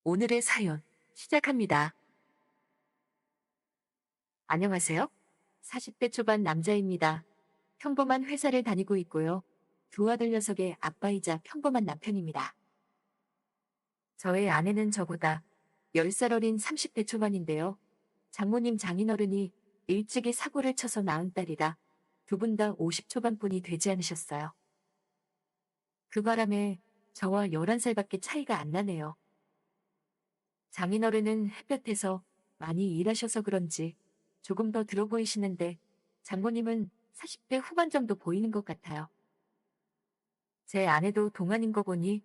오늘의 사연 시작합니다. 안녕하세요. 40대 초반 남자입니다. 평범한 회사를 다니고 있고요. 두 아들 녀석의 아빠이자 평범한 남편입니다. 저의 아내는 저보다 10살 어린 30대 초반인데요. 장모님 장인어른이 일찍이 사고를 쳐서 낳은 딸이라 두 분 다 50 초반뿐이 되지 않으셨어요. 그 바람에 저와 11살밖에 차이가 안 나네요. 장인어른은 햇볕에서 많이 일하셔서 그런지 조금 더 들어 보이시는데 장모님은 40대 후반 정도 보이는 것 같아요. 제 아내도 동안인 거 보니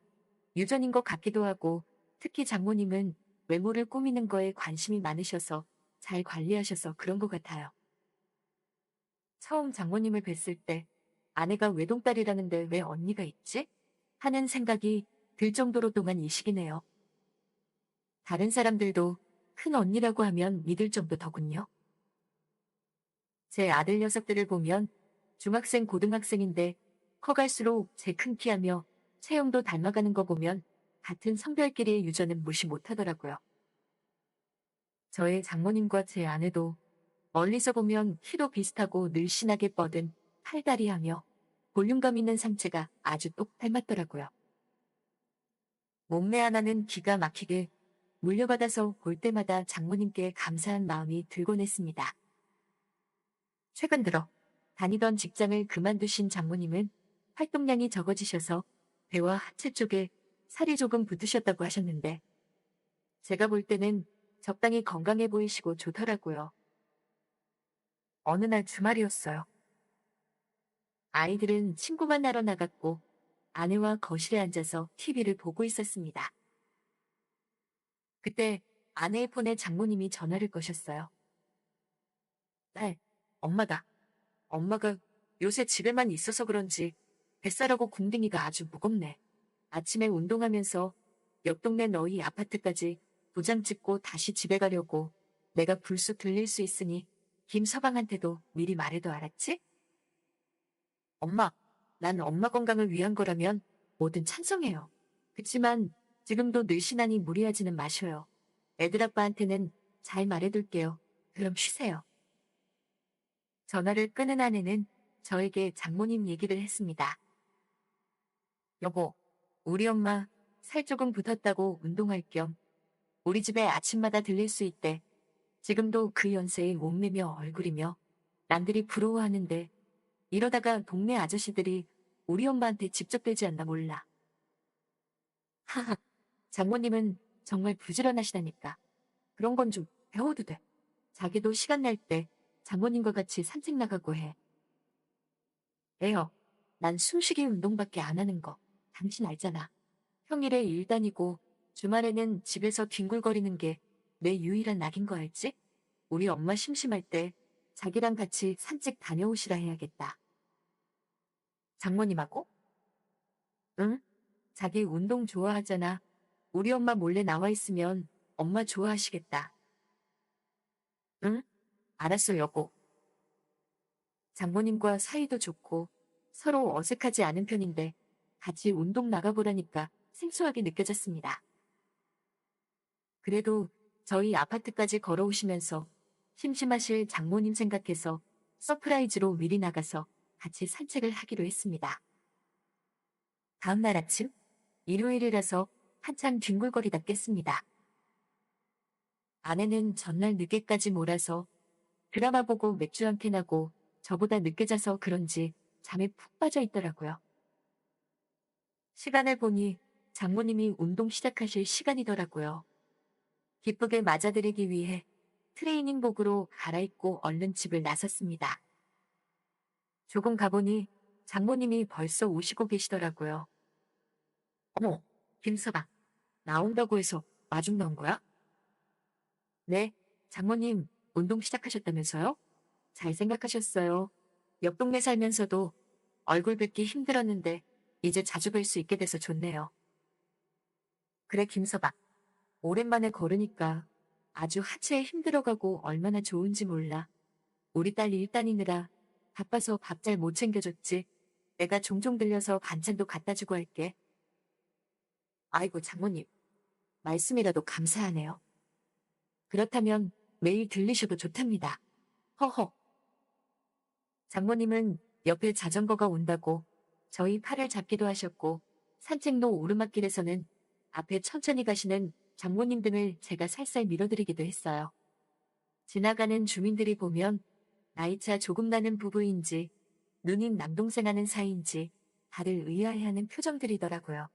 유전인 것 같기도 하고 특히 장모님은 외모를 꾸미는 거에 관심이 많으셔서 잘 관리하셔서 그런 것 같아요. 처음 장모님을 뵀을 때 아내가 외동딸이라는데 왜 언니가 있지? 하는 생각이 들 정도로 동안 이식이네요. 다른 사람들도 큰 언니라고 하면 믿을 정도더군요. 제 아들 녀석들을 보면 중학생, 고등학생인데 커갈수록 제 큰 키하며 체형도 닮아가는 거 보면 같은 성별끼리의 유전은 무시 못하더라고요. 저의 장모님과 제 아내도 멀리서 보면 키도 비슷하고 늘씬하게 뻗은 팔다리하며 볼륨감 있는 상체가 아주 똑 닮았더라고요. 몸매 하나는 기가 막히게 물려받아서 볼 때마다 장모님께 감사한 마음이 들곤 했습니다. 최근 들어 다니던 직장을 그만두신 장모님은 활동량이 적어지셔서 배와 하체 쪽에 살이 조금 붙으셨다고 하셨는데 제가 볼 때는 적당히 건강해 보이시고 좋더라고요. 어느 날 주말이었어요. 아이들은 친구 만나러 나갔고 아내와 거실에 앉아서 TV를 보고 있었습니다. 그때 아내의 폰에 장모님이 전화를 거셨어요. 딸, 엄마다. 엄마가 요새 집에만 있어서 그런지 뱃살하고 궁둥이가 아주 무겁네. 아침에 운동하면서 옆 동네 너희 아파트까지 도장 찍고 다시 집에 가려고 내가 불쑥 들릴 수 있으니 김서방한테도 미리 말해도 알았지? 엄마, 난 엄마 건강을 위한 거라면 뭐든 찬성해요. 그치만 지금도 늘씬하니 무리하지는 마셔요. 애들 아빠한테는 잘 말해둘게요. 그럼 쉬세요. 전화를 끊은 아내는 저에게 장모님 얘기를 했습니다. 여보, 우리 엄마 살 조금 붙었다고 운동할 겸 우리 집에 아침마다 들릴 수 있대. 지금도 그 연세에 몸매며 얼굴이며 남들이 부러워하는데 이러다가 동네 아저씨들이 우리 엄마한테 직접 되지 않나 몰라. 하하, 장모님은 정말 부지런하시다니까. 그런 건 좀 배워도 돼. 자기도 시간 날 때 장모님과 같이 산책 나가고 해. 에요, 난 숨쉬기 운동밖에 안 하는 거. 당신 알잖아. 평일에 일 다니고 주말에는 집에서 뒹굴거리는 게 내 유일한 낙인 거 알지? 우리 엄마 심심할 때 자기랑 같이 산책 다녀오시라 해야겠다. 장모님하고? 응? 자기 운동 좋아하잖아. 우리 엄마 몰래 나와 있으면 엄마 좋아하시겠다. 응? 알았어, 여보. 장모님과 사이도 좋고 서로 어색하지 않은 편인데 같이 운동 나가보라니까 생소하게 느껴졌습니다. 그래도 저희 아파트까지 걸어오시면서 심심하실 장모님 생각해서 서프라이즈로 미리 나가서 같이 산책을 하기로 했습니다. 다음 날 아침, 일요일이라서 한참 뒹굴거리다 깼습니다. 아내는 전날 늦게까지 몰아서 드라마 보고 맥주 한 캔하고 저보다 늦게 자서 그런지 잠에 푹 빠져 있더라고요. 시간을 보니 장모님이 운동 시작하실 시간이더라고요. 기쁘게 맞아드리기 위해 트레이닝복으로 갈아입고 얼른 집을 나섰습니다. 조금 가보니 장모님이 벌써 오시고 계시더라고요. 어머, 김서방, 나온다고 해서 마중 나온 거야? 네, 장모님 운동 시작하셨다면서요? 잘 생각하셨어요. 옆 동네 살면서도 얼굴 뵙기 힘들었는데 이제 자주 뵐 수 있게 돼서 좋네요. 그래, 김서방. 오랜만에 걸으니까 아주 하체에 힘들어가고 얼마나 좋은지 몰라. 우리 딸 일 다니느라 바빠서 밥 잘 못 챙겨줬지. 내가 종종 들려서 반찬도 갖다 주고 할게. 아이고, 장모님. 말씀이라도 감사하네요. 그렇다면 매일 들리셔도 좋답니다. 허허. 장모님은 옆에 자전거가 온다고 저희 팔을 잡기도 하셨고 산책로 오르막길에서는 앞에 천천히 가시는 장모님 등을 제가 살살 밀어드리기도 했어요. 지나가는 주민들이 보면 나이차 조금 나는 부부인지 누님 남동생 하는 사이인지 다들 의아해하는 표정들이더라고요.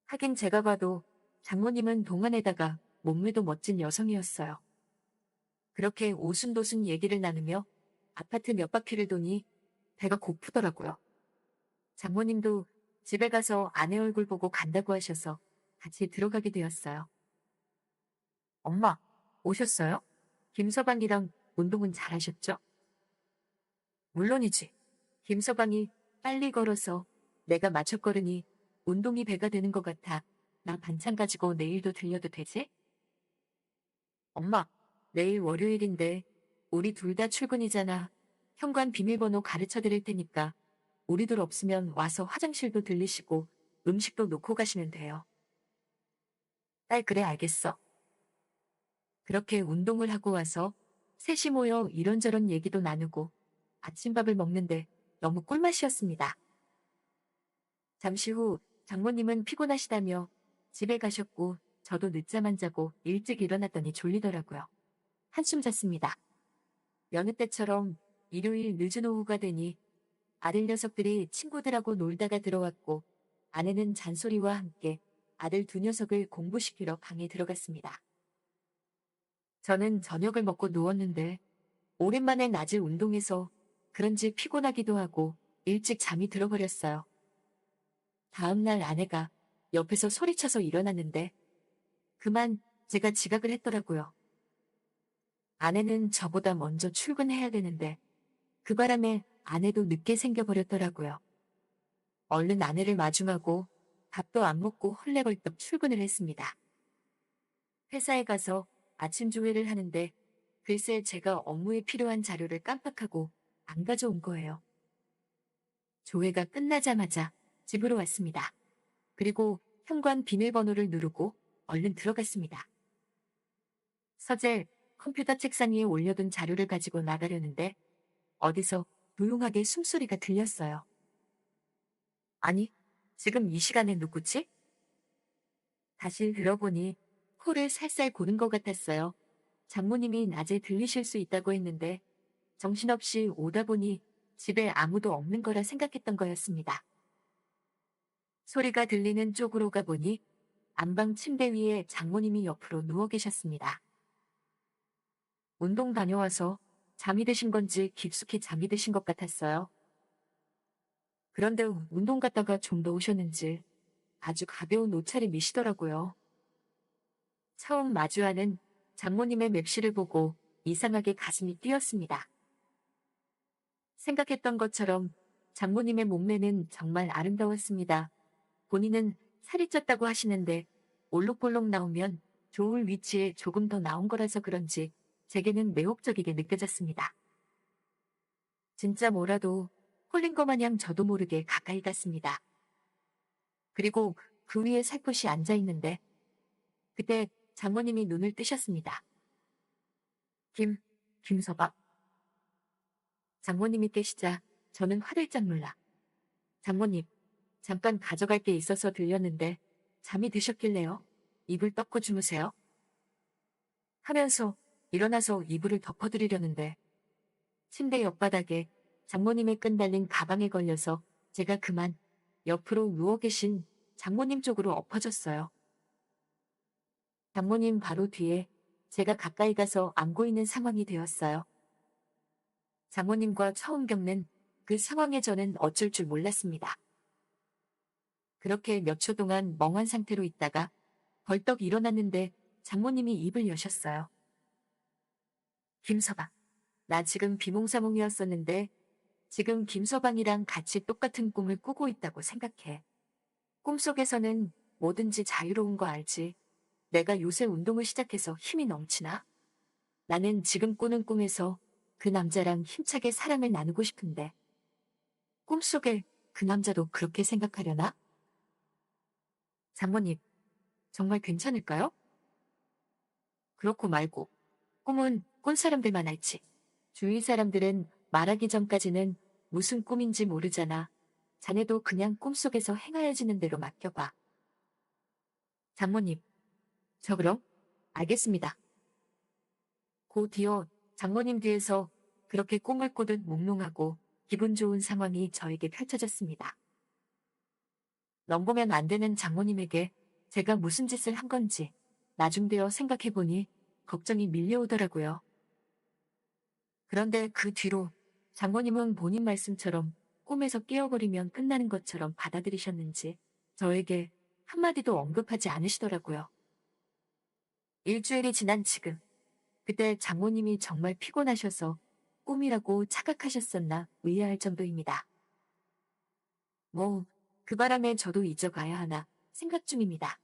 하긴 제가 봐도 장모님은 동안에다가 몸매도 멋진 여성이었어요. 그렇게 오순도순 얘기를 나누며 아파트 몇 바퀴를 도니 배가 고프더라고요. 장모님도 집에 가서 아내 얼굴 보고 간다고 하셔서 같이 들어가게 되었어요. 엄마, 오셨어요? 김서방이랑 운동은 잘하셨죠? 물론이지. 김서방이 빨리 걸어서 내가 맞춰걸으니 운동이 배가 되는 것 같아. 나 반찬 가지고 내일도 들려도 되지? 엄마, 내일 월요일인데 우리 둘 다 출근이잖아. 현관 비밀번호 가르쳐 드릴 테니까 우리들 없으면 와서 화장실도 들리시고 음식도 놓고 가시면 돼요. 딸 그래 알겠어. 그렇게 운동을 하고 와서 셋이 모여 이런저런 얘기도 나누고 아침밥을 먹는데 너무 꿀맛이었습니다. 잠시 후 장모님은 피곤하시다며 집에 가셨고 저도 늦잠 안 자고 일찍 일어났더니 졸리더라고요. 한숨 잤습니다. 여느 때처럼 일요일 늦은 오후가 되니 아들 녀석들이 친구들하고 놀다가 들어왔고 아내는 잔소리와 함께 아들 두 녀석을 공부시키러 방에 들어갔습니다. 저는 저녁을 먹고 누웠는데 오랜만에 낮에 운동해서 그런지 피곤하기도 하고 일찍 잠이 들어버렸어요. 다음날 아내가 옆에서 소리쳐서 일어났는데 그만 제가 지각을 했더라고요. 아내는 저보다 먼저 출근해야 되는데 그 바람에 아내도 늦게 생겨버렸더라고요. 얼른 아내를 마중하고 밥도 안 먹고 헐레벌떡 출근을 했습니다. 회사에 가서 아침 조회를 하는데 글쎄 제가 업무에 필요한 자료를 깜빡하고 안 가져온 거예요. 조회가 끝나자마자 집으로 왔습니다. 그리고 현관 비밀번호를 누르고 얼른 들어갔습니다. 서재 컴퓨터 책상 위에 올려둔 자료를 가지고 나가려는데 어디서 조용하게 숨소리가 들렸어요. 아니, 지금 이 시간에 누구지? 다시 들어보니 코를 살살 고는 것 같았어요. 장모님이 낮에 들리실 수 있다고 했는데 정신없이 오다 보니 집에 아무도 없는 거라 생각했던 거였습니다. 소리가 들리는 쪽으로 가보니 안방 침대 위에 장모님이 옆으로 누워 계셨습니다. 운동 다녀와서 잠이 드신 건지 깊숙이 잠이 드신 것 같았어요. 그런데 운동 갔다가 좀 더 오셨는지 아주 가벼운 옷차림이시더라고요. 처음 마주하는 장모님의 맵시를 보고 이상하게 가슴이 뛰었습니다. 생각했던 것처럼 장모님의 몸매는 정말 아름다웠습니다. 본인은 살이 쪘다고 하시는데 올록볼록 나오면 좋을 위치에 조금 더 나온 거라서 그런지 제게는 매혹적이게 느껴졌습니다. 진짜 뭐라도 홀린 것 마냥 저도 모르게 가까이 갔습니다. 그리고 그 위에 살포시 앉아있는데 그때 장모님이 눈을 뜨셨습니다. 김서방. 장모님이 깨시자 저는 화들짝 놀라. 장모님, 잠깐 가져갈 게 있어서 들렸는데 잠이 드셨길래요. 이불 덮고 주무세요. 하면서 일어나서 이불을 덮어드리려는데 침대 옆바닥에 장모님의 끈 달린 가방에 걸려서 제가 그만 옆으로 누워 계신 장모님 쪽으로 엎어졌어요. 장모님 바로 뒤에 제가 가까이 가서 안고 있는 상황이 되었어요. 장모님과 처음 겪는 그 상황에 저는 어쩔 줄 몰랐습니다. 그렇게 몇 초 동안 멍한 상태로 있다가 벌떡 일어났는데 장모님이 입을 여셨어요. 김서방, 나 지금 비몽사몽이었었는데 지금 김서방이랑 같이 똑같은 꿈을 꾸고 있다고 생각해. 꿈속에서는 뭐든지 자유로운 거 알지? 내가 요새 운동을 시작해서 힘이 넘치나? 나는 지금 꾸는 꿈에서 그 남자랑 힘차게 사랑을 나누고 싶은데 꿈속에 그 남자도 그렇게 생각하려나? 장모님, 정말 괜찮을까요? 그렇고 말고 꿈은 꾼 사람들만 알지. 주위 사람들은 말하기 전까지는 무슨 꿈인지 모르잖아. 자네도 그냥 꿈속에서 행하여지는 대로 맡겨봐. 장모님, 저 그럼? 알겠습니다. 곧이어 장모님 뒤에서 그렇게 꿈을 꾸듯 몽롱하고 기분 좋은 상황이 저에게 펼쳐졌습니다. 넘보면 안 되는 장모님에게 제가 무슨 짓을 한 건지 나중되어 생각해보니 걱정이 밀려오더라고요. 그런데 그 뒤로 장모님은 본인 말씀처럼 꿈에서 깨어버리면 끝나는 것처럼 받아들이셨는지 저에게 한마디도 언급하지 않으시더라고요. 일주일이 지난 지금, 그때 장모님이 정말 피곤하셔서 꿈이라고 착각하셨었나 의아할 정도입니다. 뭐, 그 바람에 저도 잊어가야 하나 생각 중입니다.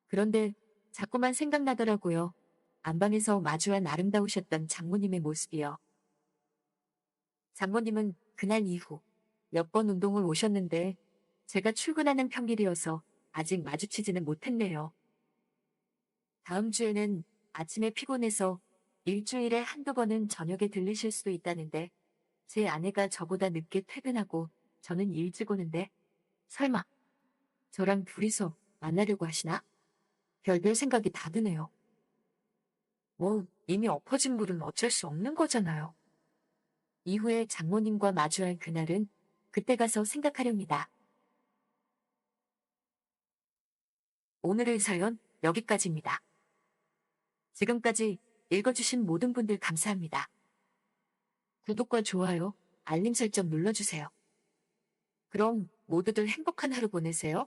그런데 자꾸만 생각나더라고요. 안방에서 마주한 아름다우셨던 장모님의 모습이요. 장모님은 그날 이후 몇 번 운동을 오셨는데 제가 출근하는 평일이어서 아직 마주치지는 못했네요. 다음 주에는 아침에 피곤해서 일주일에 한두 번은 저녁에 들르실 수도 있다는데 제 아내가 저보다 늦게 퇴근하고 저는 일찍 오는데 설마 저랑 둘이서 만나려고 하시나? 별별 생각이 다 드네요. 뭐 이미 엎어진 물은 어쩔 수 없는 거잖아요. 이후에 장모님과 마주할 그날은 그때 가서 생각하렵니다. 오늘의 사연 여기까지입니다. 지금까지 읽어주신 모든 분들 감사합니다. 구독과 좋아요, 알림 설정 눌러주세요. 그럼 모두들 행복한 하루 보내세요.